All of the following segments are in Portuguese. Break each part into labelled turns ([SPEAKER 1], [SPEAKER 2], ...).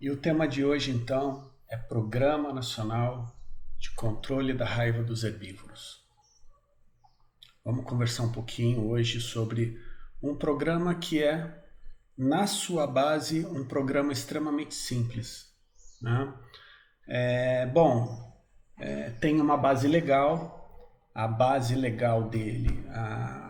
[SPEAKER 1] E o tema de hoje, então, é Programa Nacional de Controle da Raiva dos Herbívoros. Vamos conversar um pouquinho hoje sobre um programa que é, na sua base, um programa extremamente simples, né? Tem uma base legal. A base legal dele,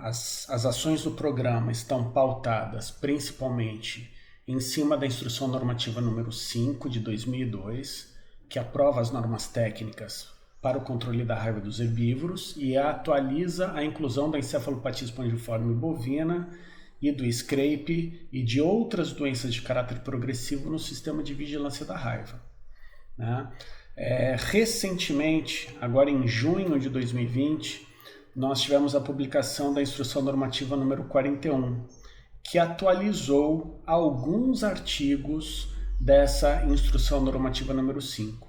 [SPEAKER 1] as ações do programa estão pautadas principalmente em cima da Instrução Normativa número 5 de 2002, que aprova as normas técnicas para o controle da raiva dos herbívoros e atualiza a inclusão da encefalopatia espongiforme bovina e do scrape e de outras doenças de caráter progressivo no sistema de vigilância da raiva, né? Recentemente, agora em junho de 2020, nós tivemos a publicação da Instrução Normativa número 41, que atualizou alguns artigos dessa Instrução Normativa número 5.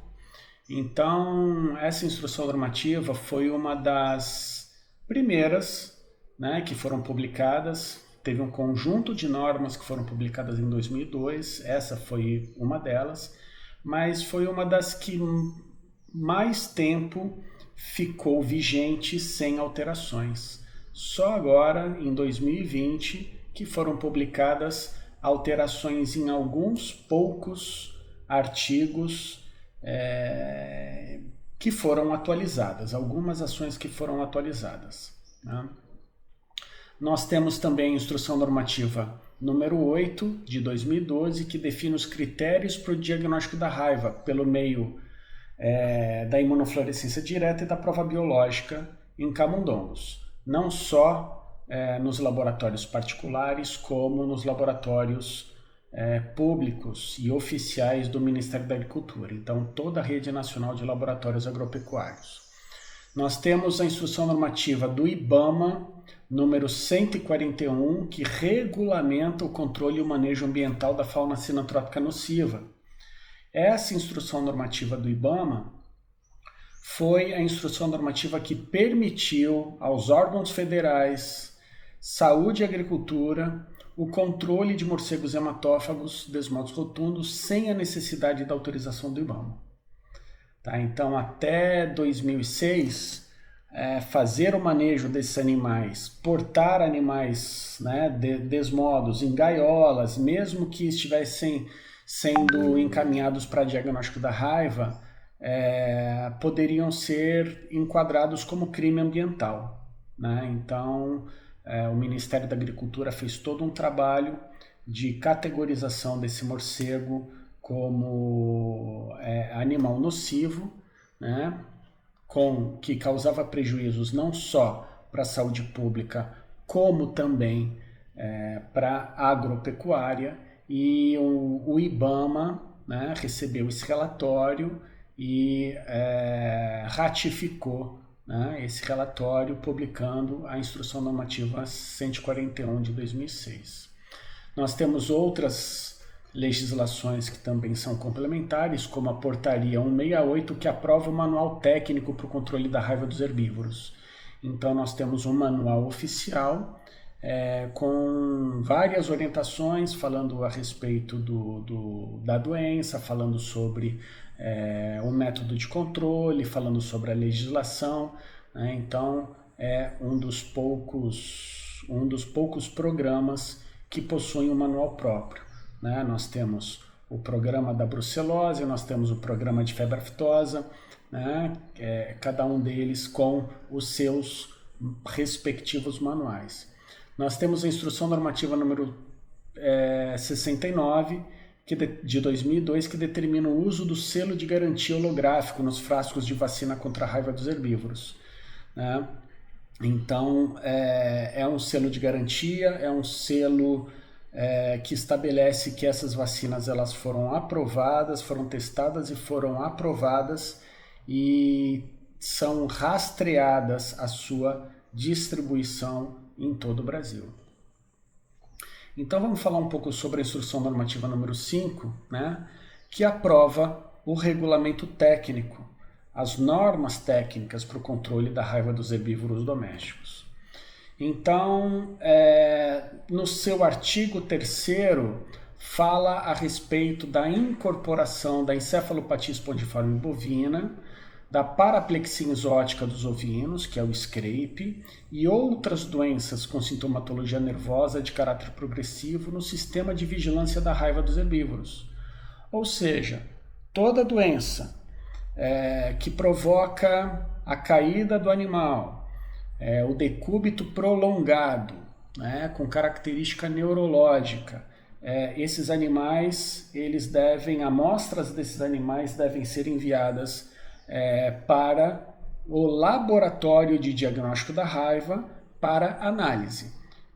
[SPEAKER 1] Então, essa Instrução Normativa foi uma das primeiras, né, que foram publicadas. Teve um conjunto de normas que foram publicadas em 2002, essa foi uma delas, mas foi uma das que mais tempo ficou vigente sem alterações. Só agora, em 2020, que foram publicadas alterações em alguns poucos artigos que foram atualizadas, algumas ações que foram atualizadas, né? Nós temos também a Instrução Normativa número 8, de 2012, que define os critérios para o diagnóstico da raiva pelo meio da imunofluorescência direta e da prova biológica em camundongos. Não só nos laboratórios particulares, como nos laboratórios públicos e oficiais do Ministério da Agricultura. Então, toda a rede nacional de laboratórios agropecuários. Nós temos a Instrução Normativa do IBAMA, número 141, que regulamenta o controle e o manejo ambiental da fauna sinantrópica nociva. Essa Instrução Normativa do IBAMA foi a Instrução Normativa que permitiu aos órgãos federais, saúde e agricultura, o controle de morcegos hematófagos desmodos rotundos sem a necessidade da autorização do IBAMA. Tá? Então, até 2006, fazer o manejo desses animais, portar animais, né, desmodos em gaiolas, mesmo que estivessem sendo encaminhados para diagnóstico da raiva, poderiam ser enquadrados como crime ambiental, né? Então, o Ministério da Agricultura fez todo um trabalho de categorização desse morcego como animal nocivo, né, que causava prejuízos não só para a saúde pública, como também para a agropecuária, e o IBAMA, né, recebeu esse relatório e ratificou, né, esse relatório, publicando a Instrução Normativa 141 de 2006. Nós temos outras legislações que também são complementares, como a Portaria 168, que aprova o Manual Técnico para o Controle da Raiva dos Herbívoros. Então, nós temos um manual oficial com várias orientações, falando a respeito da doença, falando sobre o método de controle, falando sobre a legislação, né? Então, é um dos poucos programas que possuem um manual próprio, né? Nós temos o programa da brucelose, nós temos o programa de febre aftosa, né? Cada um deles com os seus respectivos manuais. Nós temos a Instrução Normativa número 69, de 2002, que determina o uso do selo de garantia holográfico nos frascos de vacina contra a raiva dos herbívoros, né? Então, é um selo de garantia, é um selo que estabelece que essas vacinas elas foram aprovadas, foram testadas e foram aprovadas e são rastreadas a sua distribuição em todo o Brasil. Então vamos falar um pouco sobre a Instrução Normativa número 5, né, que aprova o regulamento técnico, as normas técnicas para o controle da raiva dos herbívoros domésticos. Então, no seu artigo 3º, fala a respeito da incorporação da encefalopatia espongiforme bovina, da paraplexia exótica dos ovinos, que é o SCRAPE, e outras doenças com sintomatologia nervosa de caráter progressivo no sistema de vigilância da raiva dos herbívoros. Ou seja, toda doença que provoca a caída do animal, o decúbito prolongado, né, com característica neurológica, esses animais, amostras desses animais devem ser enviadas para o laboratório de diagnóstico da raiva para análise.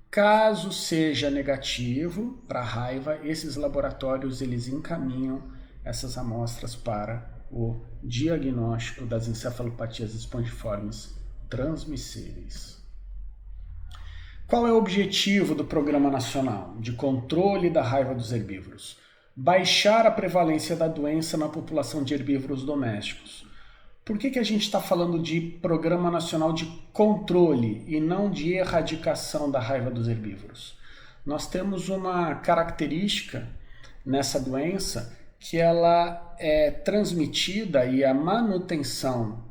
[SPEAKER 1] Caso seja negativo para a raiva, esses laboratórios eles encaminham essas amostras para o diagnóstico das encefalopatias espongiformes transmissíveis. Qual é o objetivo do Programa Nacional de Controle da Raiva dos Herbívoros? Baixar a prevalência da doença na população de herbívoros domésticos. Por que a gente está falando de Programa Nacional de Controle e não de erradicação da raiva dos herbívoros? Nós temos uma característica nessa doença que ela é transmitida e a manutenção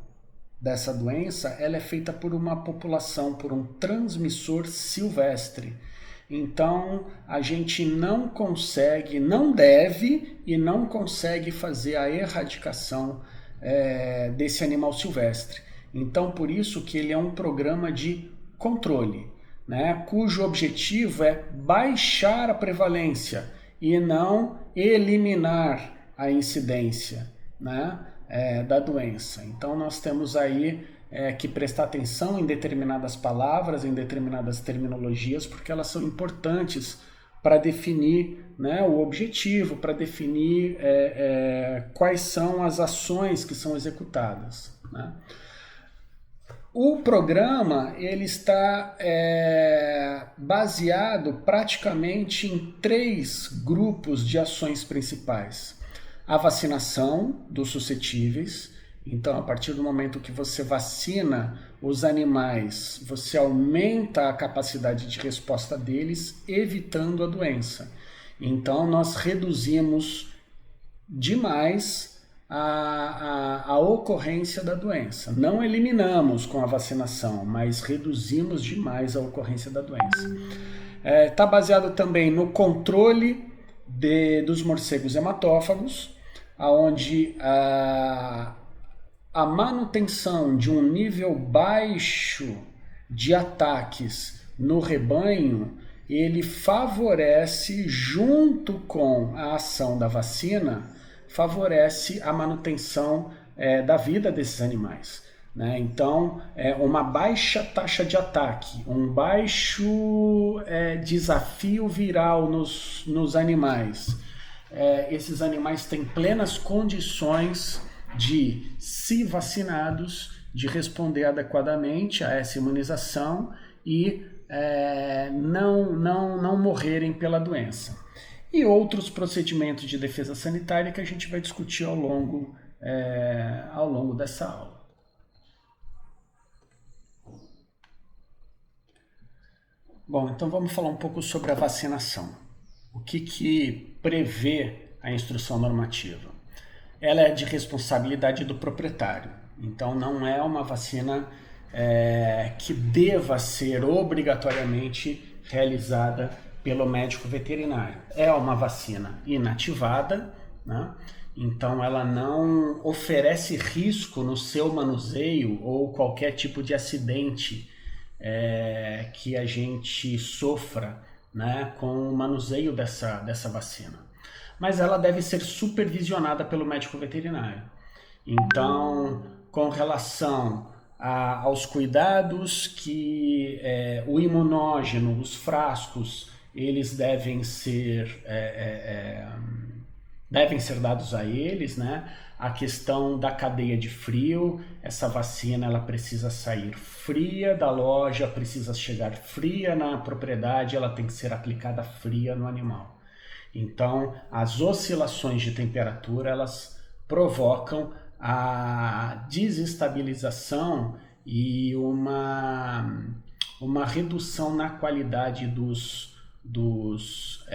[SPEAKER 1] dessa doença ela é feita por uma população, por um transmissor silvestre. Então, a gente não consegue, não deve e não consegue fazer a erradicação desse animal silvestre. Então, por isso que ele é um programa de controle, né, cujo objetivo é baixar a prevalência e não eliminar a incidência, né, da doença. Então, nós temos aí que prestar atenção em determinadas palavras, em determinadas terminologias, porque elas são importantes para definir, né, o objetivo, para definir quais são as ações que são executadas, né? O programa ele está baseado praticamente em 3 grupos de ações principais. A vacinação dos suscetíveis. Então, a partir do momento que você vacina os animais, você aumenta a capacidade de resposta deles, evitando a doença. Então, nós reduzimos demais a ocorrência da doença. Não eliminamos com a vacinação, mas reduzimos demais a ocorrência da doença. Está baseado também no controle dos morcegos hematófagos, onde a manutenção de um nível baixo de ataques no rebanho, ele favorece, junto com a ação da vacina, favorece a manutenção da vida desses animais, né? Então, uma baixa taxa de ataque, um baixo desafio viral nos animais. Esses animais têm plenas condições de, se vacinados, de responder adequadamente a essa imunização e não morrerem pela doença. E outros procedimentos de defesa sanitária que a gente vai discutir ao longo dessa aula. Bom, então vamos falar um pouco sobre a vacinação. O que prevê a instrução normativa? Ela é de responsabilidade do proprietário. Então, não é uma vacina que deva ser obrigatoriamente realizada pelo médico veterinário. É uma vacina inativada, né? Então ela não oferece risco no seu manuseio ou qualquer tipo de acidente que a gente sofra, né, com o manuseio dessa vacina. Mas ela deve ser supervisionada pelo médico veterinário. Então, com relação aos cuidados que o imunógeno, os frascos, eles devem ser dados a eles, né? A questão da cadeia de frio, essa vacina ela precisa sair fria da loja, precisa chegar fria na propriedade, ela tem que ser aplicada fria no animal. Então, as oscilações de temperatura, elas provocam a desestabilização e uma redução na qualidade dos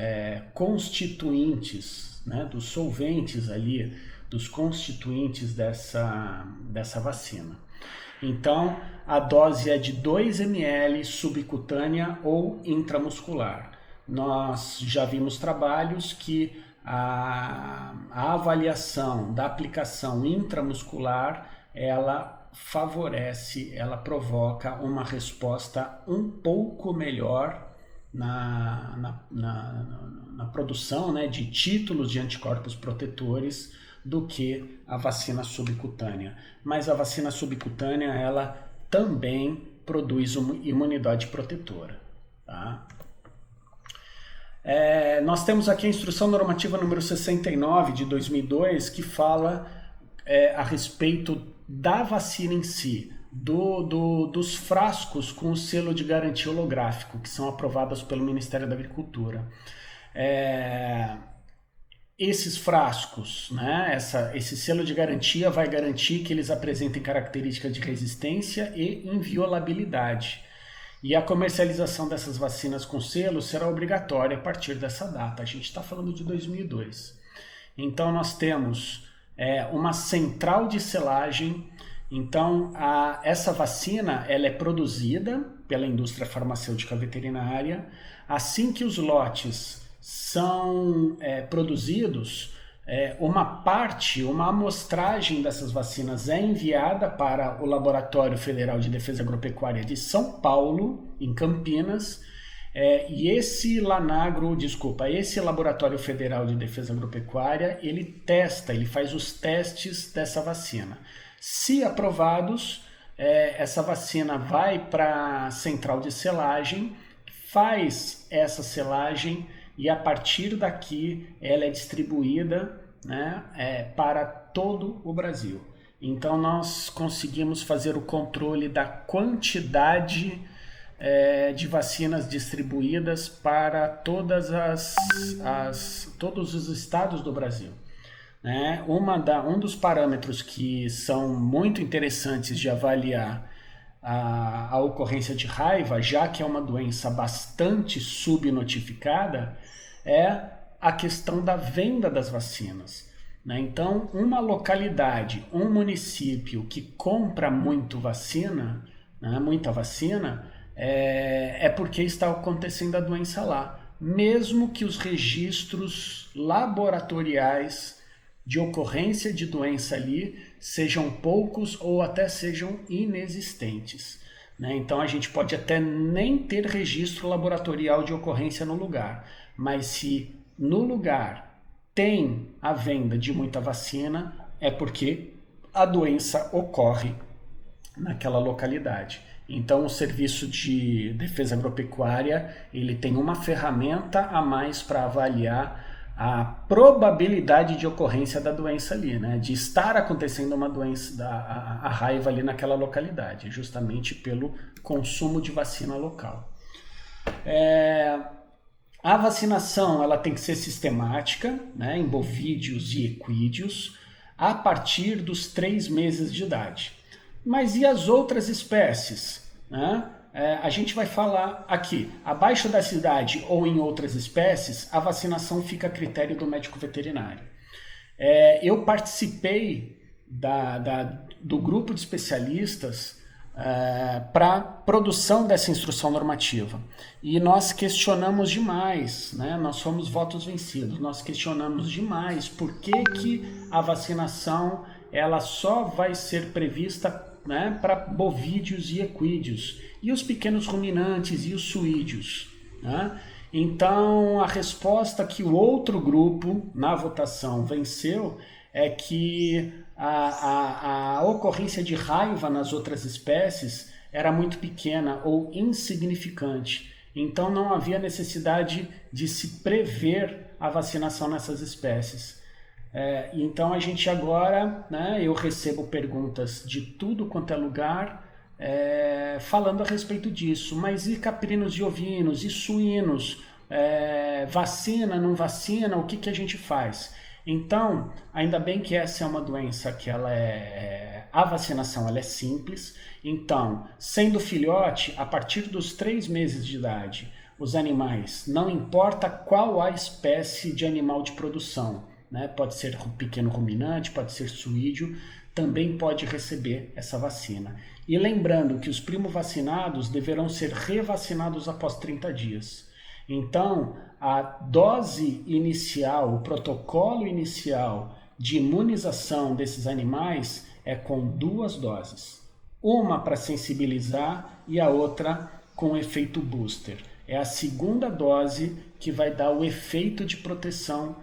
[SPEAKER 1] constituintes, né, dos solventes ali, dos constituintes dessa vacina. Então, a dose é de 2 ml subcutânea ou intramuscular. Nós já vimos trabalhos que a avaliação da aplicação intramuscular, ela favorece, ela provoca uma resposta um pouco melhor na produção, né, de títulos de anticorpos protetores do que a vacina subcutânea. Mas a vacina subcutânea, ela também produz uma imunidade protetora. Tá? Nós temos aqui a instrução normativa número 69 de 2002, que fala a respeito da vacina em si, dos frascos com o selo de garantia holográfico, que são aprovados pelo Ministério da Agricultura. Esses frascos, né, esse selo de garantia vai garantir que eles apresentem características de resistência e inviolabilidade. E a comercialização dessas vacinas com selo será obrigatória a partir dessa data. A gente está falando de 2002. Então nós temos uma central de selagem. Então essa vacina ela é produzida pela indústria farmacêutica veterinária. Assim que os lotes são produzidos, uma amostragem dessas vacinas é enviada para o Laboratório Federal de Defesa Agropecuária de São Paulo, em Campinas, e esse Laboratório Federal de Defesa Agropecuária, ele faz os testes dessa vacina. Se aprovados, essa vacina vai para a central de selagem, faz essa selagem, e a partir daqui ela é distribuída, né, para todo o Brasil. Então nós conseguimos fazer o controle da quantidade de vacinas distribuídas para todos os estados do Brasil. Né? Um dos parâmetros que são muito interessantes de avaliar a ocorrência de raiva, já que é uma doença bastante subnotificada, é a questão da venda das vacinas. Né? Então, uma localidade, um município que compra muita vacina, é porque está acontecendo a doença lá. Mesmo que os registros laboratoriais de ocorrência de doença ali sejam poucos ou até sejam inexistentes. Né? Então a gente pode até nem ter registro laboratorial de ocorrência no lugar, mas se no lugar tem a venda de muita vacina, é porque a doença ocorre naquela localidade. Então o Serviço de Defesa Agropecuária ele tem uma ferramenta a mais para avaliar a probabilidade de ocorrência da doença ali, né? De estar acontecendo uma doença, a raiva ali naquela localidade, justamente pelo consumo de vacina local. A vacinação ela tem que ser sistemática, né, em bovídeos e equídeos, a partir dos 3 meses de idade. Mas e as outras espécies? Né? A gente vai falar aqui, abaixo dessa idade ou em outras espécies, a vacinação fica a critério do médico veterinário. Eu participei do grupo de especialistas para produção dessa instrução normativa e nós questionamos demais, né? Nós fomos votos vencidos, nós questionamos demais por que a vacinação ela só vai ser prevista, né, para bovídeos e equídeos, e os pequenos ruminantes e os suídeos. Né? Então, a resposta que o outro grupo, na votação, venceu é que a ocorrência de raiva nas outras espécies era muito pequena ou insignificante. Então, não havia necessidade de se prever a vacinação nessas espécies. Então a gente agora, né, eu recebo perguntas de tudo quanto é lugar falando a respeito disso. Mas e caprinos e ovinos? E suínos? Vacina, não vacina? O que a gente faz? Então, ainda bem que essa é uma doença que a vacinação ela é simples. Então, sendo filhote, a partir dos 3 meses de idade, os animais, não importa qual a espécie de animal de produção, né? Pode ser pequeno ruminante, pode ser suídeo, também pode receber essa vacina. E lembrando que os primovacinados deverão ser revacinados após 30 dias. Então, a dose inicial, o protocolo inicial de imunização desses animais é com 2 doses. Uma para sensibilizar e a outra com efeito booster. É a segunda dose que vai dar o efeito de proteção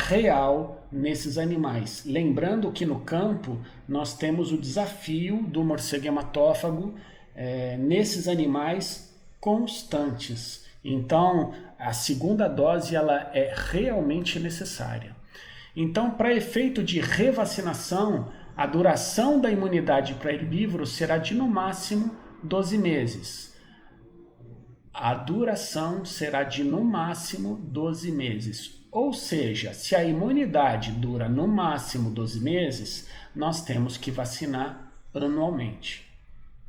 [SPEAKER 1] real nesses animais. Lembrando que no campo nós temos o desafio do morcego hematófago nesses animais constantes. Então, a segunda dose ela é realmente necessária. Então, para efeito de revacinação, a duração da imunidade para herbívoros será de no máximo 12 meses. A duração será de no máximo 12 meses. Ou seja, se a imunidade dura no máximo 12 meses, nós temos que vacinar anualmente.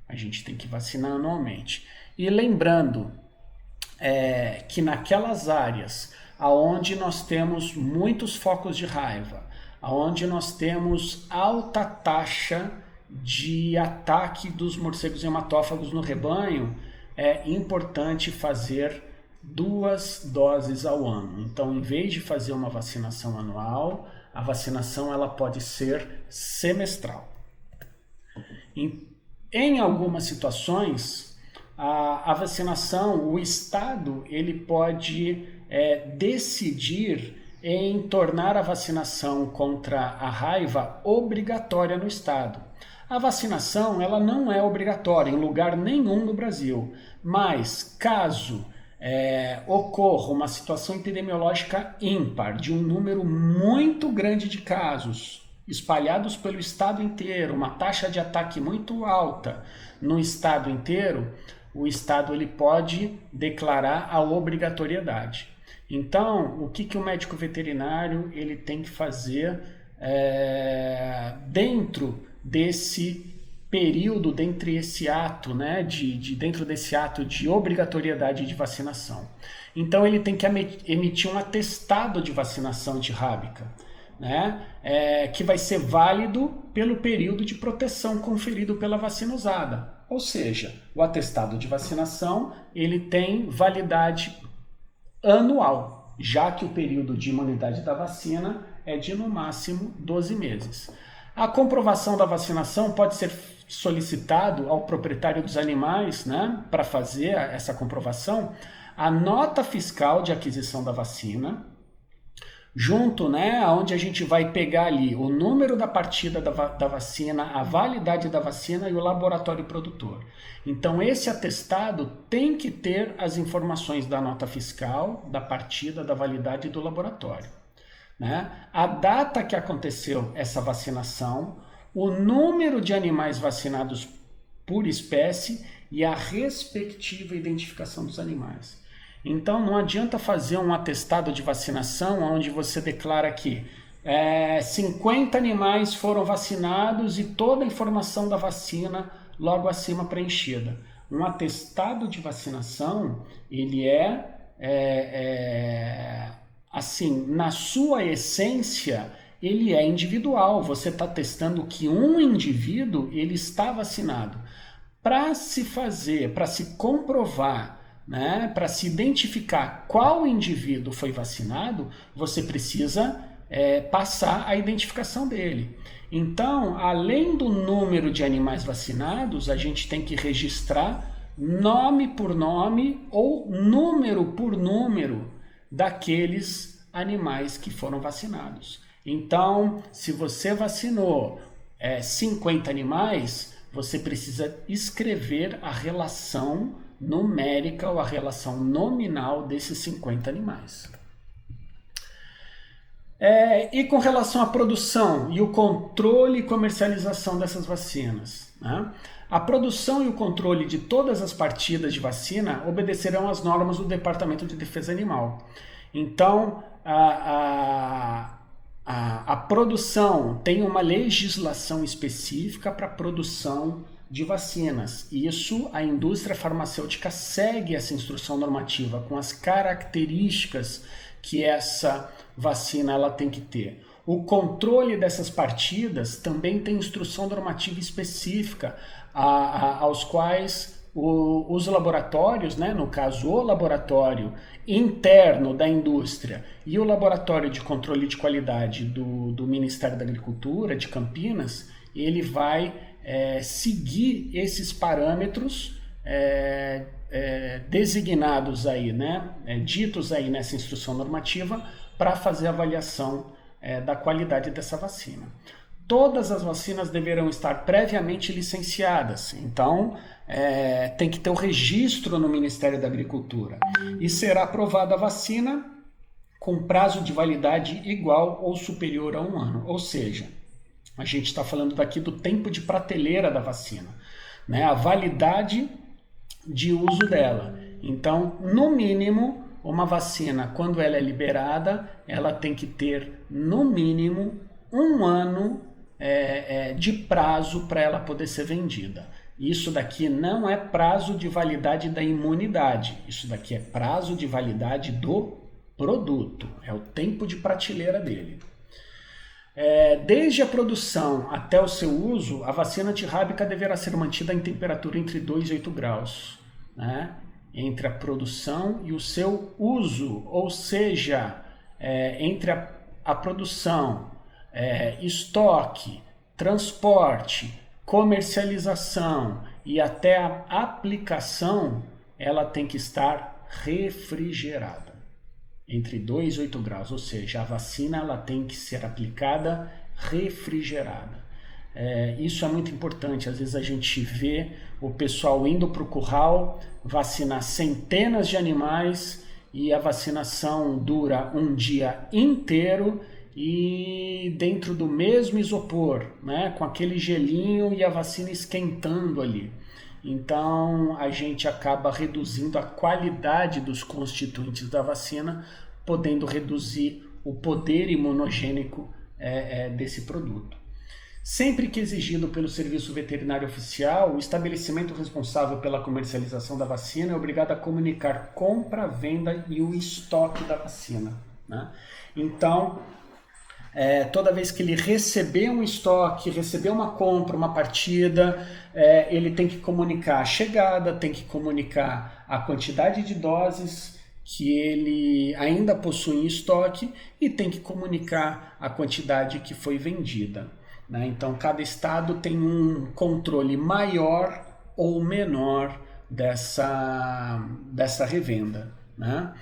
[SPEAKER 1] A gente tem que vacinar anualmente. E lembrando que naquelas áreas onde nós temos muitos focos de raiva, onde nós temos alta taxa de ataque dos morcegos hematófagos no rebanho, é importante fazer 2 doses ao ano. Então, em vez de fazer uma vacinação anual, a vacinação ela pode ser semestral. Em algumas situações, a vacinação, o Estado ele pode decidir em tornar a vacinação contra a raiva obrigatória no Estado. A vacinação ela não é obrigatória em lugar nenhum no Brasil, mas caso ocorra uma situação epidemiológica ímpar, de um número muito grande de casos espalhados pelo estado inteiro, uma taxa de ataque muito alta no estado inteiro, o estado ele pode declarar a obrigatoriedade. Então, o que o médico veterinário ele tem que fazer dentro desse período, dentro desse ato, né, dentro desse ato de obrigatoriedade de vacinação? Então, ele tem que emitir um atestado de vacinação antirrábica, né, que vai ser válido pelo período de proteção conferido pela vacina usada. Ou seja, o atestado de vacinação ele tem validade anual, já que o período de imunidade da vacina é de no máximo 12 meses. A comprovação da vacinação pode ser solicitado ao proprietário dos animais, né, para fazer essa comprovação, a nota fiscal de aquisição da vacina, junto, né, onde a gente vai pegar ali o número da partida da vacina, a validade da vacina e o laboratório produtor. Então, esse atestado tem que ter as informações da nota fiscal, da partida, da validade e do laboratório, né? A data que aconteceu essa vacinação, o número de animais vacinados por espécie e a respectiva identificação dos animais. Então, não adianta fazer um atestado de vacinação onde você declara que 50 animais foram vacinados e toda a informação da vacina logo acima preenchida. Um atestado de vacinação, ele assim, na sua essência, ele é individual. Você está testando que um indivíduo ele está vacinado. Para se comprovar, né, para se identificar qual indivíduo foi vacinado, você precisa passar a identificação dele. Então, além do número de animais vacinados, a gente tem que registrar nome por nome ou número por número daqueles animais que foram vacinados. Então, se você vacinou 50 animais, você precisa escrever a relação numérica ou a relação nominal desses 50 animais. E com relação à produção e o controle e comercialização dessas vacinas, né? A produção e o controle de todas as partidas de vacina obedecerão às normas do Departamento de Defesa Animal. Então, a produção tem uma legislação específica para a produção de vacinas. Isso, a indústria farmacêutica segue essa instrução normativa com as características que essa vacina ela tem que ter. O controle dessas partidas também tem instrução normativa específica, aos quais os laboratórios, né, no caso o laboratório interno da indústria e o laboratório de controle de qualidade do Ministério da Agricultura de Campinas, ele vai seguir esses parâmetros designados aí, né, ditos aí nessa instrução normativa para fazer a avaliação da qualidade dessa vacina. Todas as vacinas deverão estar previamente licenciadas, então tem que ter o registro no Ministério da Agricultura e será aprovada a vacina com prazo de validade igual ou superior a 1 ano, ou seja, a gente está falando daqui do tempo de prateleira da vacina, né? A validade de uso dela. Então, no mínimo, uma vacina, quando ela é liberada, ela tem que ter, no mínimo, 1 ano de prazo para ela poder ser vendida. Isso daqui não é prazo de validade da imunidade, isso daqui é prazo de validade do produto, é o tempo de prateleira dele. Desde a produção até o seu uso, a vacina antirrábica deverá ser mantida em temperatura entre 2 e 8 graus, né? Entre a produção e o seu uso, ou seja, entre a produção, estoque, transporte, comercialização e até a aplicação, ela tem que estar refrigerada. Entre 2 e 8 graus, ou seja, a vacina ela tem que ser aplicada refrigerada. Isso é muito importante, às vezes a gente vê o pessoal indo para o curral, vacinar centenas de animais e a vacinação dura um dia inteiro e dentro do mesmo isopor, né, com aquele gelinho e a vacina esquentando ali. Então, a gente acaba reduzindo a qualidade dos constituintes da vacina, podendo reduzir o poder imunogênico desse produto. Sempre que exigido pelo Serviço Veterinário Oficial, o estabelecimento responsável pela comercialização da vacina é obrigado a comunicar compra, venda e o estoque da vacina, né? Então, toda vez que ele receber um estoque, receber uma compra, uma partida, ele tem que comunicar a chegada, tem que comunicar a quantidade de doses que ele ainda possui em estoque e tem que comunicar a quantidade que foi vendida, né? Então, cada estado tem um controle maior ou menor dessa revenda, né?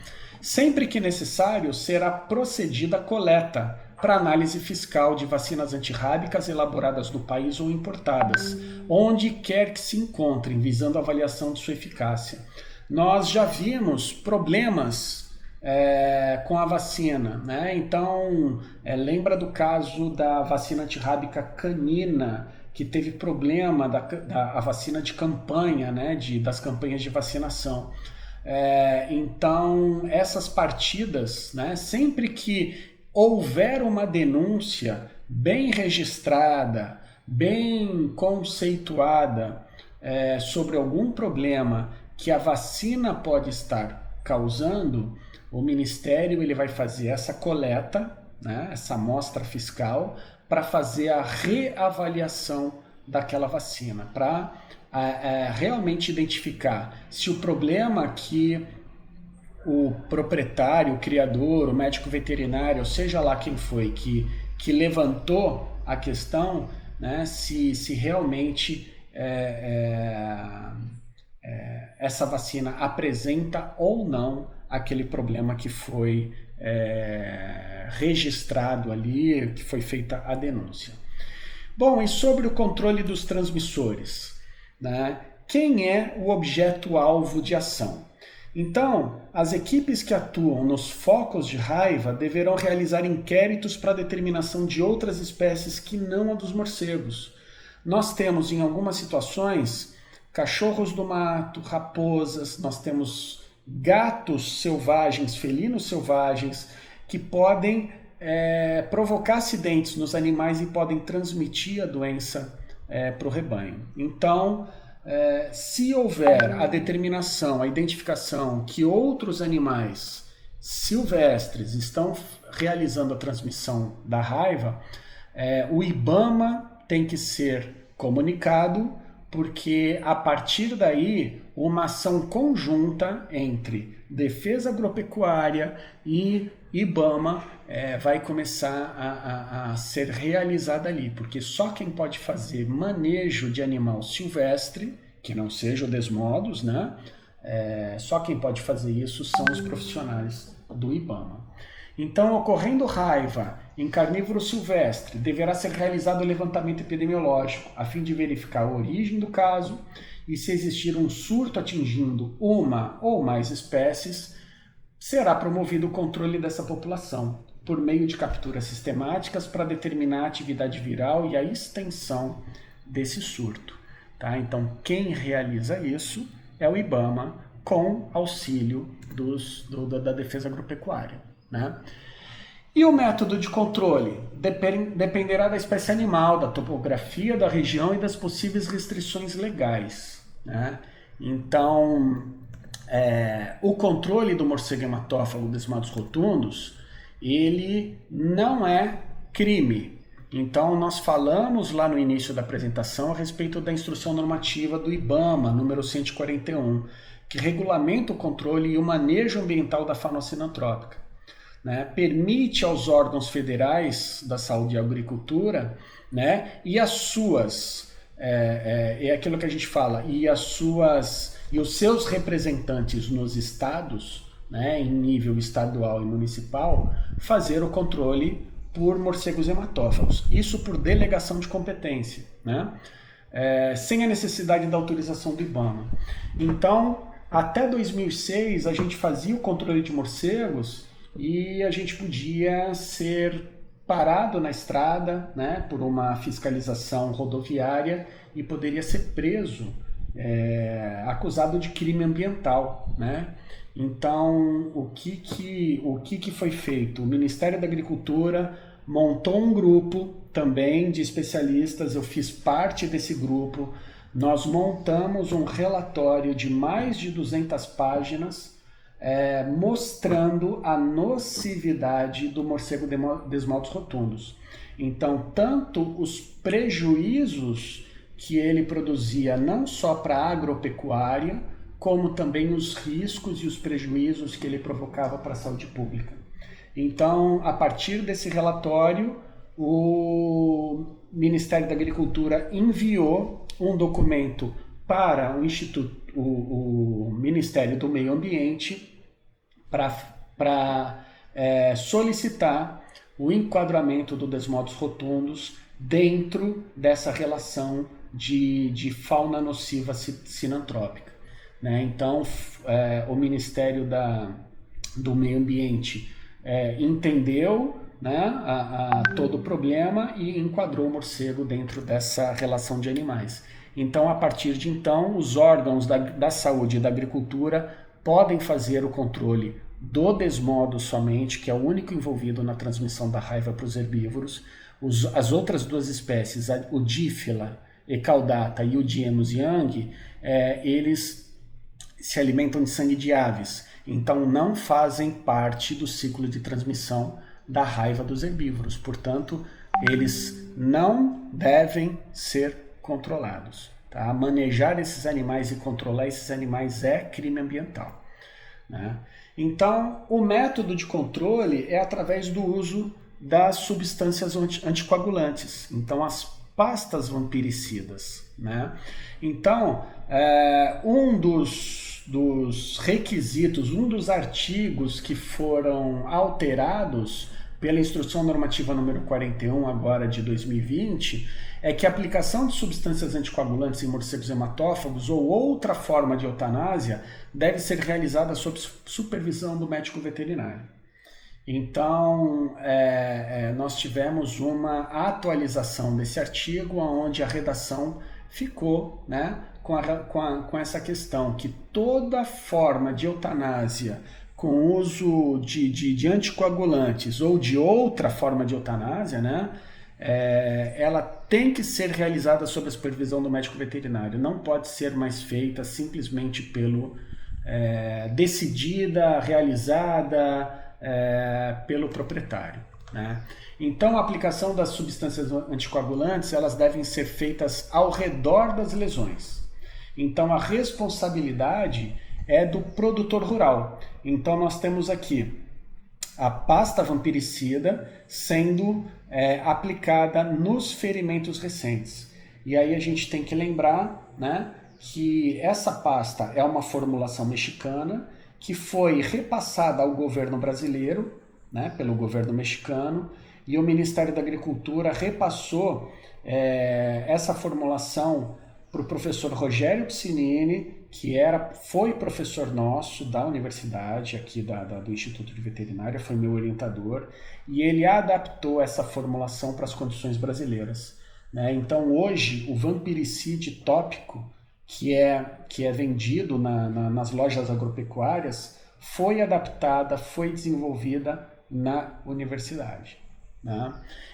[SPEAKER 1] Sempre que necessário, será procedida a coleta para análise fiscal de vacinas antirrábicas elaboradas no país ou importadas, onde quer que se encontrem, visando a avaliação de sua eficácia. Nós já vimos problemas com a vacina, né? Então, lembra do caso da vacina antirrábica canina, que teve problema da vacina de campanha, né? Das campanhas de vacinação. Então, essas partidas, né? Sempre que houver uma denúncia bem registrada, bem conceituada sobre algum problema que a vacina pode estar causando, o Ministério ele vai fazer essa coleta, né, essa amostra fiscal, para fazer a reavaliação daquela vacina, para realmente identificar se o problema que o proprietário, o criador, o médico veterinário, ou seja lá quem foi que levantou a questão, né, se realmente essa vacina apresenta ou não aquele problema que foi registrado ali, que foi feita a denúncia. Bom, e sobre o controle dos transmissores, né? Quem é o objeto-alvo de ação? Então, as equipes que atuam nos focos de raiva deverão realizar inquéritos para determinação de outras espécies que não a dos morcegos. Nós temos, em algumas situações, cachorros do mato, raposas, nós temos gatos selvagens, felinos selvagens, que podem provocar acidentes nos animais e podem transmitir a doença para o rebanho. Então, se houver a determinação, a identificação que outros animais silvestres estão realizando a transmissão da raiva, o IBAMA tem que ser comunicado, porque a partir daí uma ação conjunta entre Defesa Agropecuária e IBAMA vai começar a ser realizada ali, porque só quem pode fazer manejo de animal silvestre, que não seja o desmodos, né? Só quem pode fazer isso são os profissionais do IBAMA. Então, ocorrendo raiva em carnívoro silvestre, deverá ser realizado o levantamento epidemiológico, a fim de verificar a origem do caso e se existir um surto atingindo uma ou mais espécies, será promovido o controle dessa população, por meio de capturas sistemáticas para determinar a atividade viral e a extensão desse surto. Tá? Então, quem realiza isso é o IBAMA, com auxílio da Defesa Agropecuária. Né? E o método de controle dependerá da espécie animal, da topografia da região e das possíveis restrições legais. Né? Então, o controle do morcego hematófago desmodos rotundos, ele não é crime. Então, nós falamos lá no início da apresentação a respeito da instrução normativa do IBAMA, número 141, que regulamenta o controle e o manejo ambiental da fauna sinantrópica. Né? Permite aos órgãos federais da saúde e agricultura, né? E as suas, é aquilo que a gente fala, e os seus representantes nos estados, né, em nível estadual e municipal, fazer o controle por morcegos hematófagos. Isso por delegação de competência, né? Sem a necessidade da autorização do IBAMA. Então, até 2006, a gente fazia o controle de morcegos e a gente podia ser parado na estrada, né, por uma fiscalização rodoviária e poderia ser preso, acusado de crime ambiental, né? Então, o que foi feito? O Ministério da Agricultura montou um grupo também de especialistas, eu fiz parte desse grupo, nós montamos um relatório de mais de 200 páginas, mostrando a nocividade do morcego desmodos rotundos. Então, tanto os prejuízos que ele produzia não só para a agropecuária, como também os riscos e os prejuízos que ele provocava para a saúde pública. Então, a partir desse relatório, o Ministério da Agricultura enviou um documento para o Ministério do Meio Ambiente para solicitar o enquadramento do desmodos rotundos dentro dessa relação de fauna nociva sinantrópica. Né? Então, o Ministério do Meio Ambiente entendeu, né, todo o problema e enquadrou o morcego dentro dessa relação de animais. Então, a partir de então, os órgãos da saúde e da agricultura podem fazer o controle do desmodo somente, que é o único envolvido na transmissão da raiva para os herbívoros. As outras duas espécies, o Dífila ecaudata e o Diemus young, eles se alimentam de sangue de aves, então não fazem parte do ciclo de transmissão da raiva dos herbívoros. Portanto, eles não devem ser controlados. Tá? Manejar esses animais e controlar esses animais é crime ambiental. Né? Então, o método de controle é através do uso das substâncias anticoagulantes. Então, as pastas vampiricidas. Né? Então, um dos requisitos, um dos artigos que foram alterados pela Instrução Normativa número 41, agora de 2020, é que a aplicação de substâncias anticoagulantes em morcegos hematófagos ou outra forma de eutanásia deve ser realizada sob supervisão do médico veterinário. Então, nós tivemos uma atualização desse artigo, onde a redação ficou, né, com essa questão, que toda forma de eutanásia com uso de anticoagulantes ou de outra forma de eutanásia, né, ela tem que ser realizada sob a supervisão do médico veterinário, não pode ser mais feita simplesmente decidida, realizada pelo proprietário, né? Então, a aplicação das substâncias anticoagulantes, elas devem ser feitas ao redor das lesões. Então, a responsabilidade é do produtor rural. Então, nós temos aqui a pasta vampiricida sendo aplicada nos ferimentos recentes. E aí a gente tem que lembrar, né, que essa pasta é uma formulação mexicana que foi repassada ao governo brasileiro, né, pelo governo mexicano, e o Ministério da Agricultura repassou essa formulação para o professor Rogério Piscinini, que foi professor nosso da universidade, aqui do Instituto de Veterinária, foi meu orientador, e ele adaptou essa formulação para as condições brasileiras, né? Então hoje o vampiricide tópico, que é vendido nas lojas agropecuárias, foi adaptada, foi desenvolvida na universidade, né?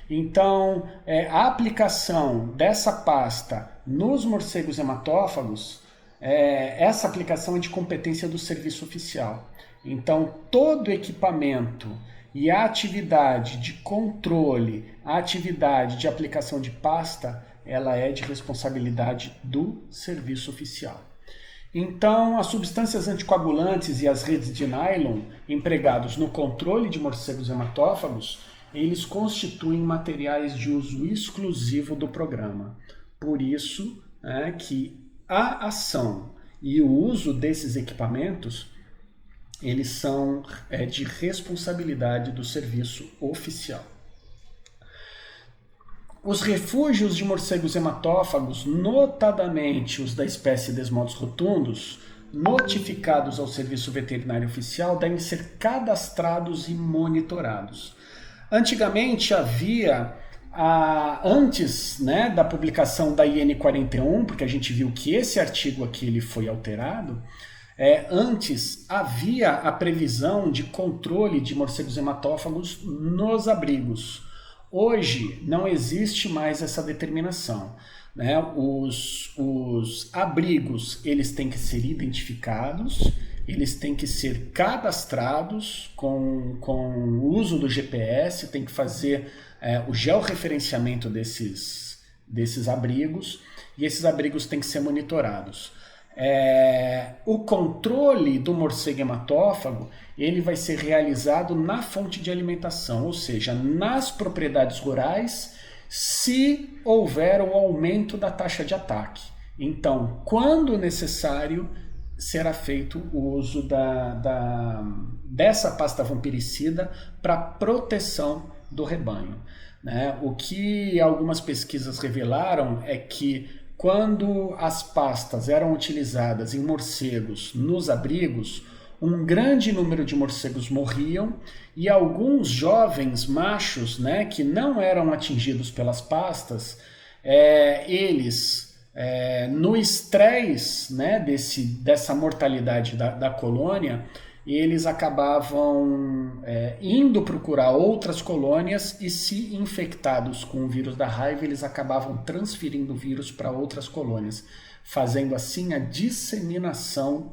[SPEAKER 1] Então, a aplicação dessa pasta nos morcegos hematófagos, essa aplicação é de competência do serviço oficial. Então, todo equipamento e a atividade de controle, a atividade de aplicação de pasta, ela é de responsabilidade do serviço oficial. Então, as substâncias anticoagulantes e as redes de nylon empregados no controle de morcegos hematófagos, eles constituem materiais de uso exclusivo do programa. Por isso, que a ação e o uso desses equipamentos, eles são de responsabilidade do serviço oficial. Os refúgios de morcegos hematófagos, notadamente os da espécie Desmodos rotundos, notificados ao Serviço Veterinário Oficial, devem ser cadastrados e monitorados. Antigamente havia, antes, né, da publicação da IN 41, porque a gente viu que esse artigo aqui ele foi alterado, antes havia a previsão de controle de morcegos hematófagos nos abrigos. Hoje não existe mais essa determinação, né? Os abrigos, eles têm que ser identificados, eles têm que ser cadastrados com o uso do GPS, tem que fazer o georreferenciamento desses abrigos, e esses abrigos têm que ser monitorados. O controle do morcego hematófago, ele vai ser realizado na fonte de alimentação, ou seja, nas propriedades rurais, se houver o aumento da taxa de ataque. Então, quando necessário, será feito o uso dessa pasta vampiricida para proteção do rebanho, né? O que algumas pesquisas revelaram é que quando as pastas eram utilizadas em morcegos nos abrigos, um grande número de morcegos morriam e alguns jovens machos, né, que não eram atingidos pelas pastas, eles, no estresse, né, dessa mortalidade da colônia, eles acabavam indo procurar outras colônias e, se infectados com o vírus da raiva, eles acabavam transferindo o vírus para outras colônias, fazendo assim a disseminação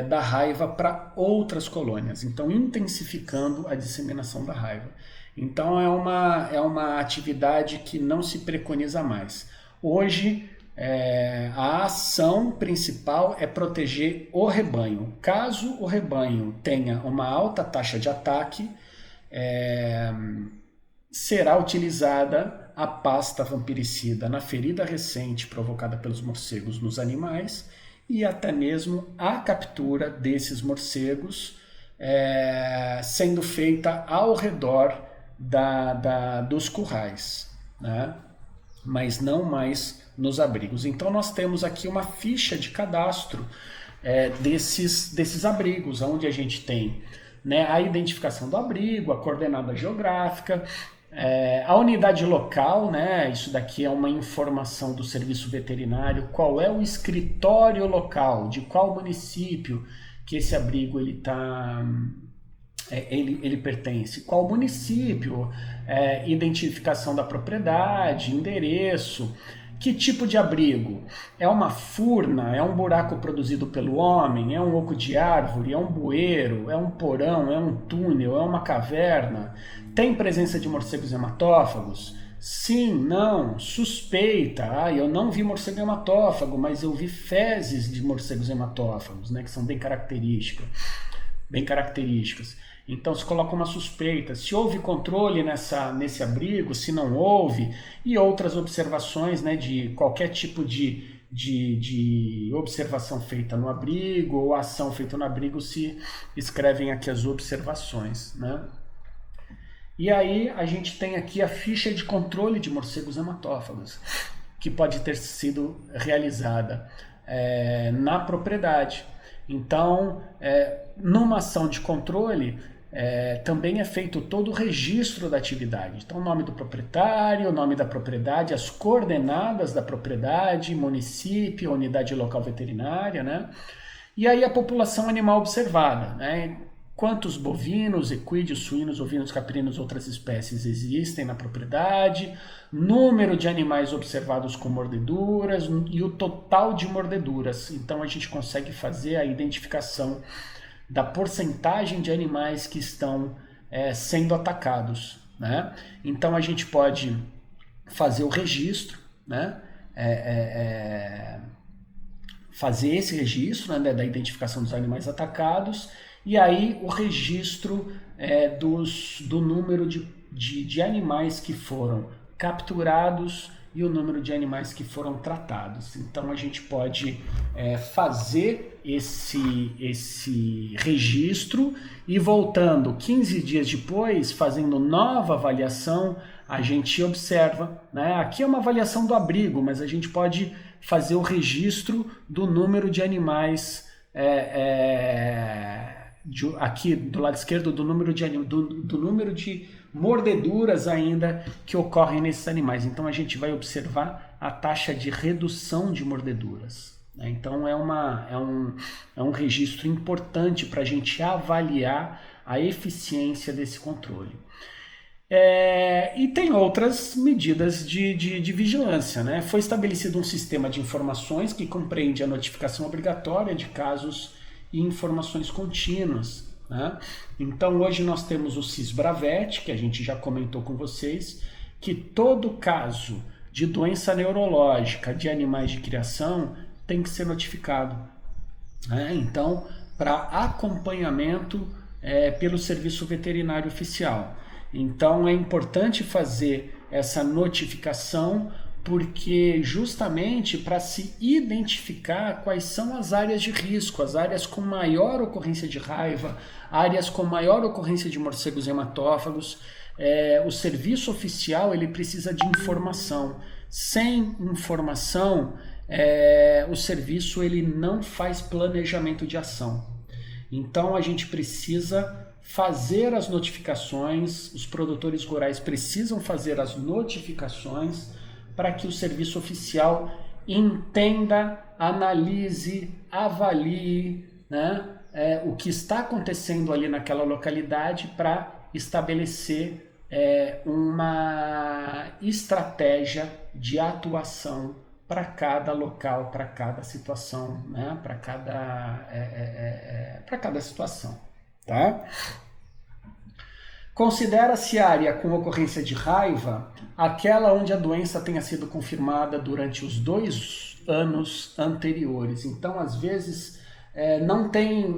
[SPEAKER 1] da raiva para outras colônias, então intensificando a disseminação da raiva. Então é uma atividade que não se preconiza mais. Hoje a ação principal é proteger o rebanho. Caso o rebanho tenha uma alta taxa de ataque, será utilizada a pasta vampiricida na ferida recente provocada pelos morcegos nos animais e até mesmo a captura desses morcegos sendo feita ao redor dos currais, né? Mas não mais nos abrigos. Então nós temos aqui uma ficha de cadastro desses abrigos, onde a gente tem, né, a identificação do abrigo, a coordenada geográfica, a unidade local, né, isso daqui é uma informação do serviço veterinário, qual é o escritório local, de qual município que esse abrigo ele está ele pertence, qual município, identificação da propriedade, endereço, que tipo de abrigo? É uma furna? É um buraco produzido pelo homem? É um oco de árvore? É um bueiro? É um porão? É um túnel? É uma caverna? Tem presença de morcegos hematófagos? Sim, não, suspeita. Eu não vi morcego hematófago, mas eu vi fezes de morcegos hematófagos, né, que são bem características. Então se coloca uma suspeita, se houve controle nesse abrigo, se não houve, e outras observações, né, de qualquer tipo de observação feita no abrigo ou ação feita no abrigo, se escrevem aqui as observações, né? E aí a gente tem aqui a ficha de controle de morcegos hematófagos, que pode ter sido realizada na propriedade. Então, numa ação de controle, também é feito todo o registro da atividade. Então, o nome do proprietário, o nome da propriedade, as coordenadas da propriedade, município, unidade local veterinária, né? E aí a população animal observada, né? Quantos bovinos, equídeos, suínos, ovinos, caprinos, outras espécies existem na propriedade, número de animais observados com mordeduras e o total de mordeduras. Então a gente consegue fazer a identificação da porcentagem de animais que estão sendo atacados, né? Então a gente pode fazer o registro, né? Fazer esse registro, né, da identificação dos animais atacados, e aí o registro do número de animais que foram capturados e o número de animais que foram tratados. Então a gente pode fazer esse registro e voltando 15 dias depois, fazendo nova avaliação, a gente observa, né? Aqui é uma avaliação do abrigo, mas a gente pode fazer o registro do número de animais aqui do lado esquerdo, do número de mordeduras ainda que ocorrem nesses animais. Então a gente vai observar a taxa de redução de mordeduras, né? Então é um registro importante para a gente avaliar a eficiência desse controle. E tem outras medidas de vigilância, né? Foi estabelecido um sistema de informações que compreende a notificação obrigatória de casos e informações contínuas, né? Então hoje nós temos o Sysbravet, que a gente já comentou com vocês, que todo caso de doença neurológica de animais de criação tem que ser notificado, né? Então, para acompanhamento pelo Serviço Veterinário Oficial. Então é importante fazer essa notificação, porque justamente para se identificar quais são as áreas de risco, as áreas com maior ocorrência de raiva, áreas com maior ocorrência de morcegos hematófagos. O serviço oficial ele precisa de informação. Sem informação, o serviço ele não faz planejamento de ação. Então a gente precisa fazer as notificações, os produtores rurais precisam fazer as notificações para que o serviço oficial entenda, analise, avalie, né, o que está acontecendo ali naquela localidade para estabelecer uma estratégia de atuação para cada local, para cada situação, né, para cada situação. Tá? Considera-se área com ocorrência de raiva aquela onde a doença tenha sido confirmada durante os 2 anos anteriores. Então, às vezes, não tem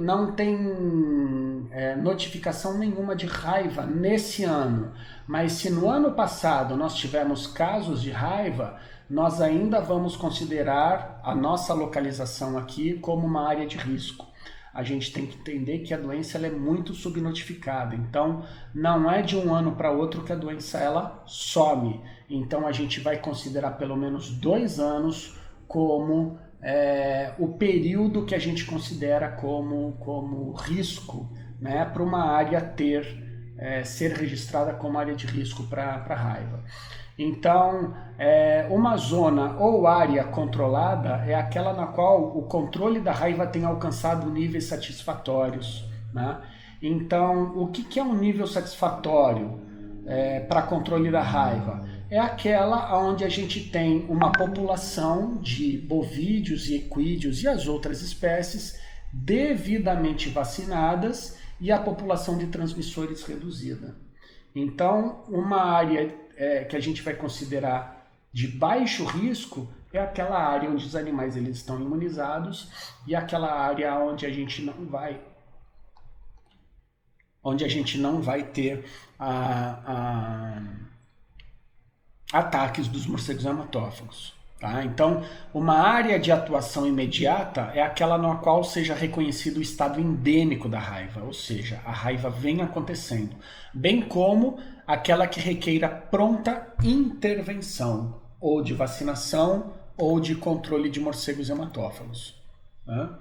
[SPEAKER 1] notificação nenhuma de raiva nesse ano, mas se no ano passado nós tivermos casos de raiva, nós ainda vamos considerar a nossa localização aqui como uma área de risco. A gente tem que entender que a doença ela é muito subnotificada, então não é de um ano para outro que a doença ela some. Então a gente vai considerar pelo menos 2 anos como o período que a gente considera como risco, né, para uma área ser registrada como área de risco para raiva. Então, uma zona ou área controlada é aquela na qual o controle da raiva tem alcançado níveis satisfatórios, né? Então, o que é um nível satisfatório para controle da raiva? É aquela onde a gente tem uma população de bovídeos e equídeos e as outras espécies devidamente vacinadas e a população de transmissores reduzida. Então, uma área que a gente vai considerar de baixo risco é aquela área onde os animais eles estão imunizados e aquela área onde a gente não vai ter ataques dos morcegos hematófagos. Tá? Então, uma área de atuação imediata é aquela na qual seja reconhecido o estado endêmico da raiva, ou seja, a raiva vem acontecendo, bem como aquela que requeira pronta intervenção, ou de vacinação, ou de controle de morcegos hematófagos. Tá?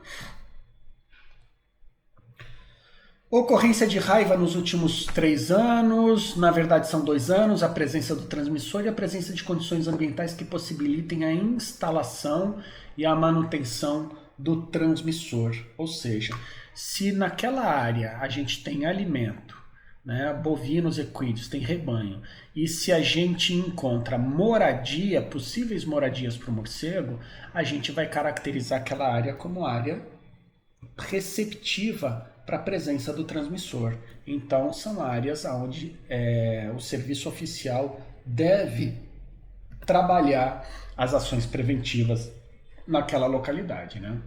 [SPEAKER 1] Ocorrência de raiva nos últimos 3 anos, na verdade são 2 anos, a presença do transmissor e a presença de condições ambientais que possibilitem a instalação e a manutenção do transmissor. Ou seja, se naquela área a gente tem alimento, né, bovinos, equídeos, tem rebanho, e se a gente encontra moradia, possíveis moradias para o morcego, a gente vai caracterizar aquela área como área receptiva para a presença do transmissor. Então, são áreas onde o serviço oficial deve trabalhar as ações preventivas naquela localidade, né?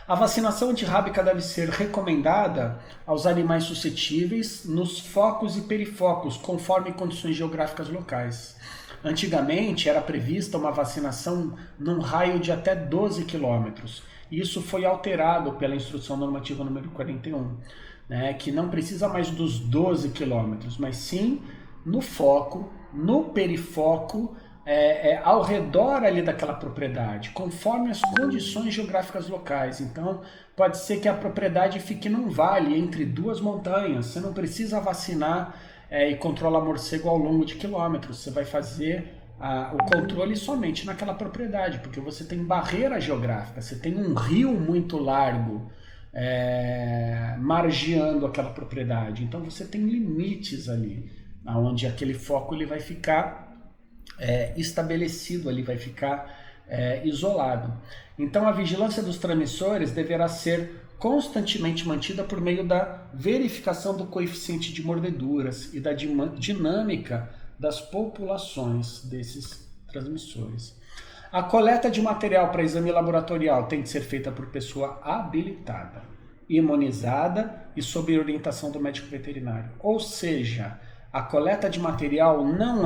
[SPEAKER 1] A vacinação antirrábica deve ser recomendada aos animais suscetíveis nos focos e perifocos, conforme condições geográficas locais. Antigamente, era prevista uma vacinação num raio de até 12 quilômetros. Isso foi alterado pela Instrução Normativa número 41, né, que não precisa mais dos 12 quilômetros, mas sim no foco, no perifoco, ao redor ali daquela propriedade, conforme as condições geográficas locais. Então, pode ser que a propriedade fique num vale entre 2 montanhas. Você não precisa vacinar e controlar morcego ao longo de quilômetros. Você vai fazer o controle somente naquela propriedade, porque você tem barreira geográfica, você tem um rio muito largo margeando aquela propriedade. Então, você tem limites ali, onde aquele foco ele vai ficar estabelecido, ali vai ficar isolado. Então, a vigilância dos transmissores deverá ser constantemente mantida por meio da verificação do coeficiente de mordeduras e da dinâmica das populações desses transmissores. A coleta de material para exame laboratorial tem que ser feita por pessoa habilitada, imunizada e sob orientação do médico veterinário. Ou seja, a coleta de material não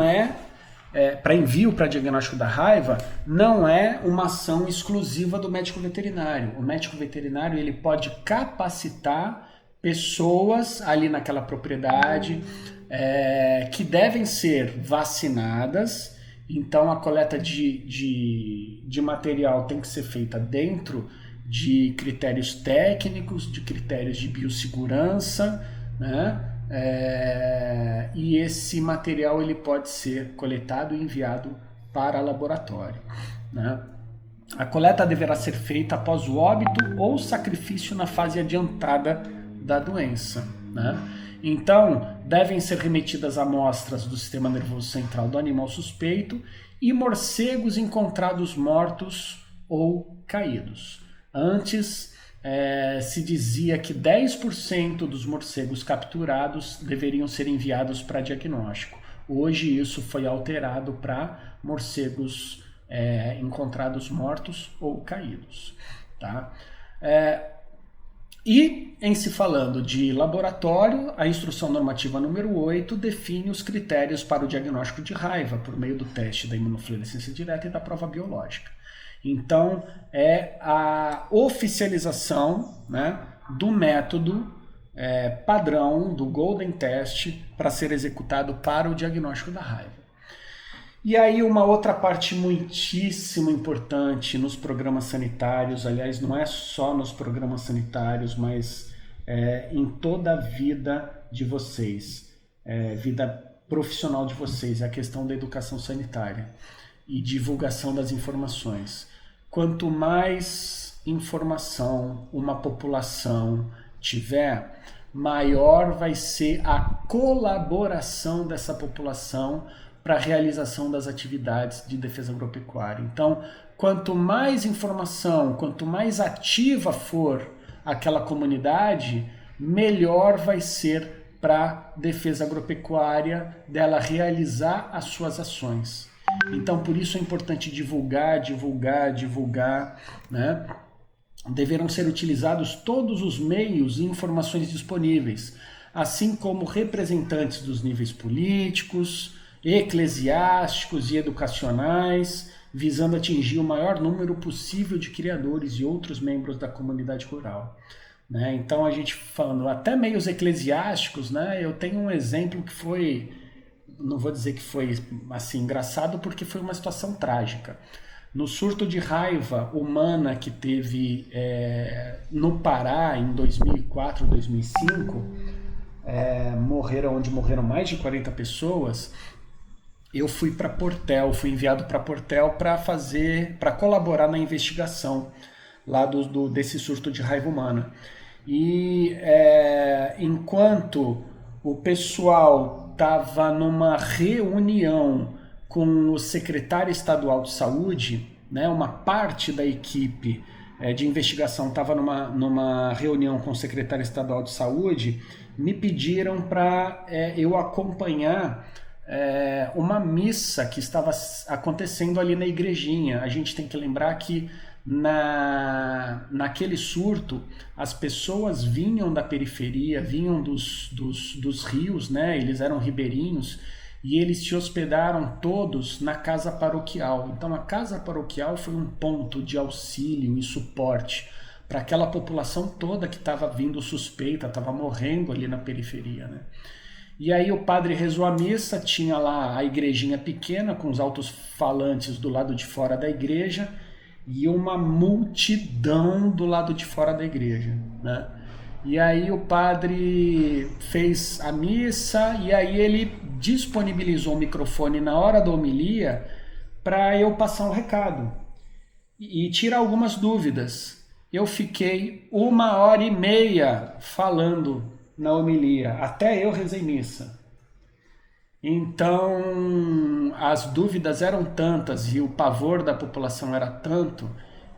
[SPEAKER 1] para envio para diagnóstico da raiva, não é uma ação exclusiva do médico veterinário. O médico veterinário ele pode capacitar pessoas ali naquela propriedade que devem ser vacinadas. Então a coleta de material tem que ser feita dentro de critérios técnicos, de critérios de biossegurança, né? E esse material ele pode ser coletado e enviado para laboratório, né? A coleta deverá ser feita após o óbito ou sacrifício na fase adiantada da doença, né? Então, devem ser remetidas amostras do sistema nervoso central do animal suspeito e morcegos encontrados mortos ou caídos. Antes, se dizia que 10% dos morcegos capturados deveriam ser enviados para diagnóstico. Hoje isso foi alterado para morcegos encontrados mortos ou caídos. Tá? E, em se falando de laboratório, a Instrução Normativa número 8 define os critérios para o diagnóstico de raiva por meio do teste da imunofluorescência direta e da prova biológica. Então, é a oficialização, né, do método padrão do Golden Test para ser executado para o diagnóstico da raiva. E aí uma outra parte muitíssimo importante nos programas sanitários, aliás, não é só nos programas sanitários, mas em toda a vida de vocês, vida profissional de vocês, é a questão da educação sanitária e divulgação das informações. Quanto mais informação uma população tiver, maior vai ser a colaboração dessa população para a realização das atividades de defesa agropecuária. Então, quanto mais informação, quanto mais ativa for aquela comunidade, melhor vai ser para a defesa agropecuária dela realizar as suas ações. Então, por isso é importante divulgar, né? Deverão ser utilizados todos os meios e informações disponíveis, assim como representantes dos níveis políticos, eclesiásticos e educacionais, visando atingir o maior número possível de criadores e outros membros da comunidade rural. Né? Então, a gente falando até meios eclesiásticos, né? Eu tenho um exemplo que foi, não vou dizer que foi assim engraçado, porque foi uma situação trágica. No surto de raiva humana que teve no Pará em 2004, 2005, onde morreram mais de 40 pessoas, eu fui para Portel, fui enviado para Portel para colaborar na investigação lá desse surto de raiva humana. E enquanto o pessoal estava numa reunião com o secretário estadual de saúde, né, uma parte da equipe de investigação estava numa reunião com o secretário estadual de saúde, me pediram para eu acompanhar uma missa que estava acontecendo ali na igrejinha. A gente tem que lembrar que naquele surto as pessoas vinham da periferia, vinham dos rios, né? Eles eram ribeirinhos, e eles se hospedaram todos na casa paroquial. Então a casa paroquial foi um ponto de auxílio e suporte para aquela população toda que estava vindo suspeita, estava morrendo ali na periferia, né? E aí o padre rezou a missa, tinha lá a igrejinha pequena com os alto-falantes do lado de fora da igreja e uma multidão do lado de fora da igreja, né? E aí o padre fez a missa e aí ele disponibilizou o microfone na hora da homilia para eu passar um recado e tirar algumas dúvidas. Eu fiquei 1h30 falando na homilia, até eu rezei missa. Então as dúvidas eram tantas e o pavor da população era tanto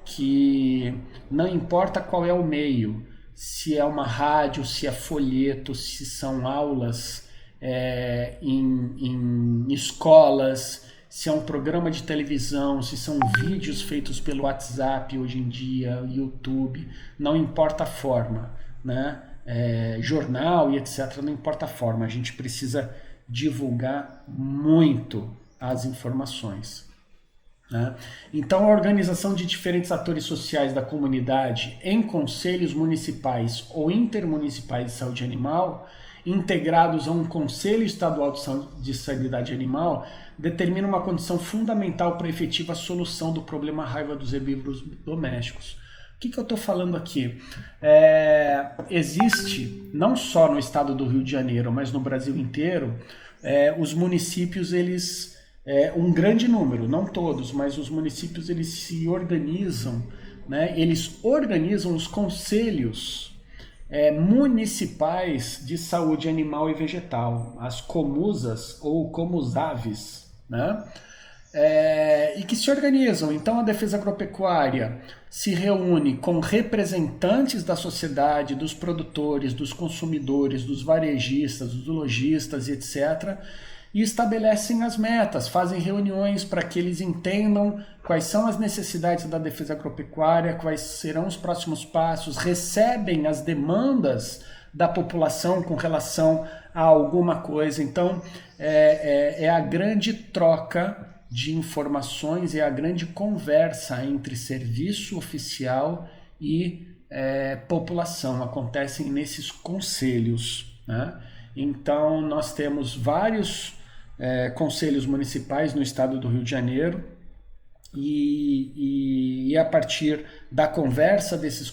[SPEAKER 1] que não importa qual é o meio, se é uma rádio, se é folheto, se são aulas em escolas, se é um programa de televisão, se são vídeos feitos pelo WhatsApp hoje em dia, YouTube, não importa a forma, né? Jornal e etc, não importa a forma, a gente precisa divulgar muito as informações, né? Então a organização de diferentes atores sociais da comunidade em conselhos municipais ou intermunicipais de saúde animal, integrados a um conselho estadual de sanidade animal, determina uma condição fundamental para a efetiva solução do problema raiva dos herbívoros domésticos. O que eu estou falando aqui? Existe, não só no estado do Rio de Janeiro, mas no Brasil inteiro, os municípios, eles, um grande número, não todos, mas os municípios eles se organizam, né? Eles organizam os conselhos municipais de saúde animal e vegetal, as comusas ou comusaves, né? E que se organizam. Então a defesa agropecuária se reúne com representantes da sociedade, dos produtores, dos consumidores, dos varejistas, dos lojistas e etc. E estabelecem as metas, fazem reuniões para que eles entendam quais são as necessidades da defesa agropecuária, quais serão os próximos passos, recebem as demandas da população com relação a alguma coisa. Então é a grande troca de informações, é a grande conversa entre serviço oficial e população, acontecem nesses conselhos, né? Então nós temos vários conselhos municipais no estado do Rio de Janeiro e a partir da conversa nesses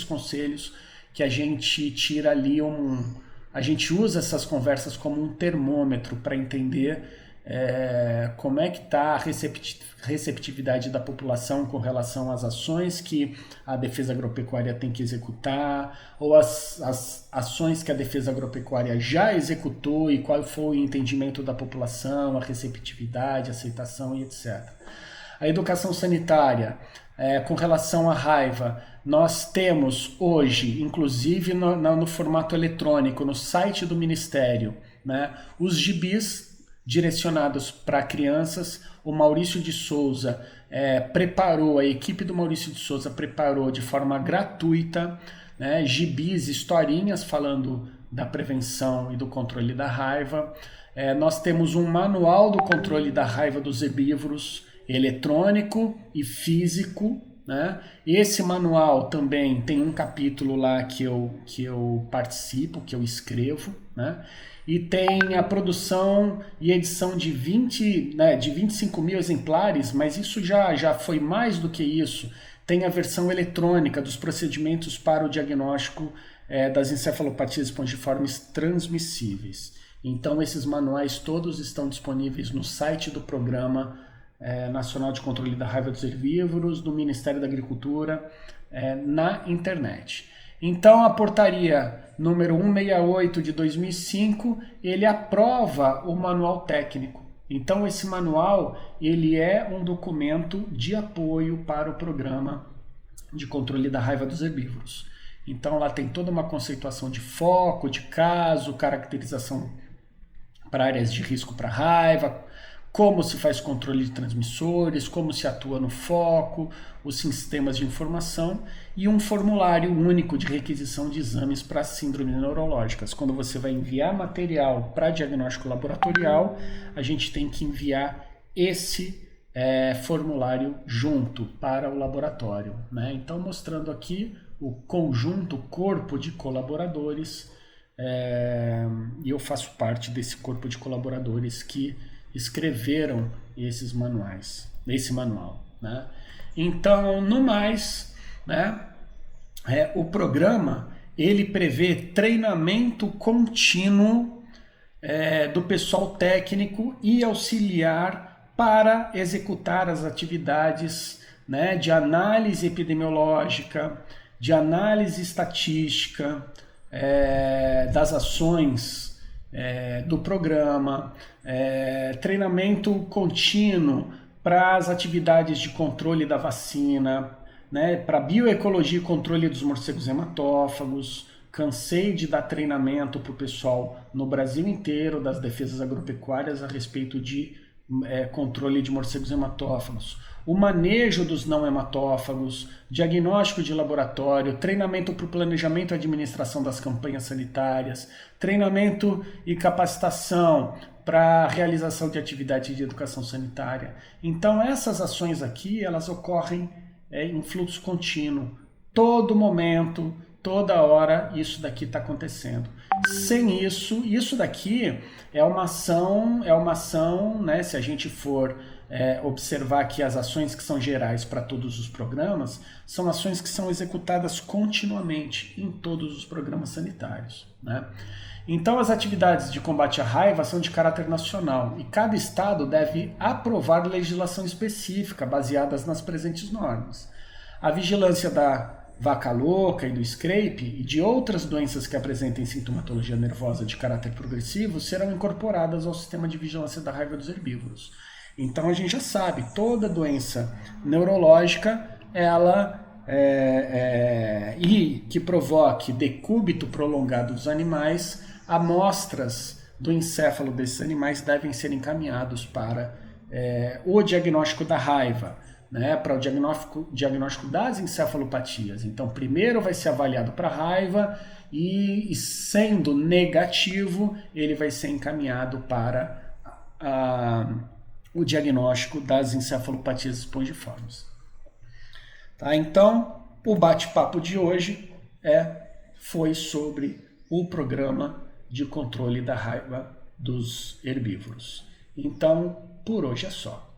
[SPEAKER 1] conselhos que a gente tira ali a gente usa essas conversas como um termômetro para entender como é que está a receptividade da população com relação às ações que a defesa agropecuária tem que executar, ou as ações que a defesa agropecuária já executou e qual foi o entendimento da população, a receptividade, a aceitação e etc. A educação sanitária, com relação à raiva, nós temos hoje, inclusive no formato eletrônico, no site do Ministério, né, os gibis direcionados para crianças. O Maurício de Souza a equipe do Maurício de Souza preparou de forma gratuita, né, gibis, historinhas falando da prevenção e do controle da raiva. Nós temos um manual do controle da raiva dos herbívoros, eletrônico e físico, né? Esse manual também tem um capítulo lá que eu participo, que eu escrevo, né? E tem a produção e edição de 25 mil exemplares, mas isso já foi mais do que isso. Tem a versão eletrônica dos procedimentos para o diagnóstico das encefalopatias espongiformes transmissíveis. Então esses manuais todos estão disponíveis no site do Programa Nacional de Controle da Raiva dos Herbívoros, do Ministério da Agricultura, na internet. Então a portaria número 168 de 2005, ele aprova o manual técnico. Então esse manual, ele é um documento de apoio para o Programa de Controle da Raiva dos Herbívoros. Então lá tem toda uma conceituação de foco, de caso, caracterização para áreas de risco para raiva, como se faz controle de transmissores, como se atua no foco, os sistemas de informação e um formulário único de requisição de exames para síndromes neurológicas. Quando você vai enviar material para diagnóstico laboratorial, a gente tem que enviar esse formulário junto para o laboratório, né? Então, mostrando aqui o conjunto, corpo de colaboradores, e eu faço parte desse corpo de colaboradores que escreveram esses manuais, esse manual, né? Então, no mais, né, o programa ele prevê treinamento contínuo do pessoal técnico e auxiliar para executar as atividades, né, de análise epidemiológica, de análise estatística das ações do programa, treinamento contínuo para as atividades de controle da vacina, né, para bioecologia e controle dos morcegos hematófagos. Cansei de dar treinamento para o pessoal no Brasil inteiro, das defesas agropecuárias, a respeito de controle de morcegos hematófagos. O manejo dos não hematófagos, diagnóstico de laboratório, treinamento para o planejamento e administração das campanhas sanitárias, treinamento e capacitação para a realização de atividade de educação sanitária. Então essas ações aqui, elas ocorrem em fluxo contínuo. Todo momento, toda hora, isso daqui está acontecendo. Sem isso daqui é uma ação, né, se a gente for observar que as ações que são gerais para todos os programas, são ações que são executadas continuamente em todos os programas sanitários, né? Então as atividades de combate à raiva são de caráter nacional e cada estado deve aprovar legislação específica baseadas nas presentes normas. A vigilância da vaca louca e do scrape e de outras doenças que apresentem sintomatologia nervosa de caráter progressivo serão incorporadas ao sistema de vigilância da raiva dos herbívoros. Então a gente já sabe, toda doença neurológica, ela e que provoque decúbito prolongado dos animais, amostras do encéfalo desses animais devem ser encaminhados para o diagnóstico da raiva, né, para o diagnóstico das encefalopatias. Então, primeiro vai ser avaliado para raiva e, sendo negativo, ele vai ser encaminhado para o diagnóstico das encefalopatias espongiformes. Tá? Então, o bate-papo de hoje foi sobre o programa de controle da raiva dos herbívoros. Então, por hoje é só.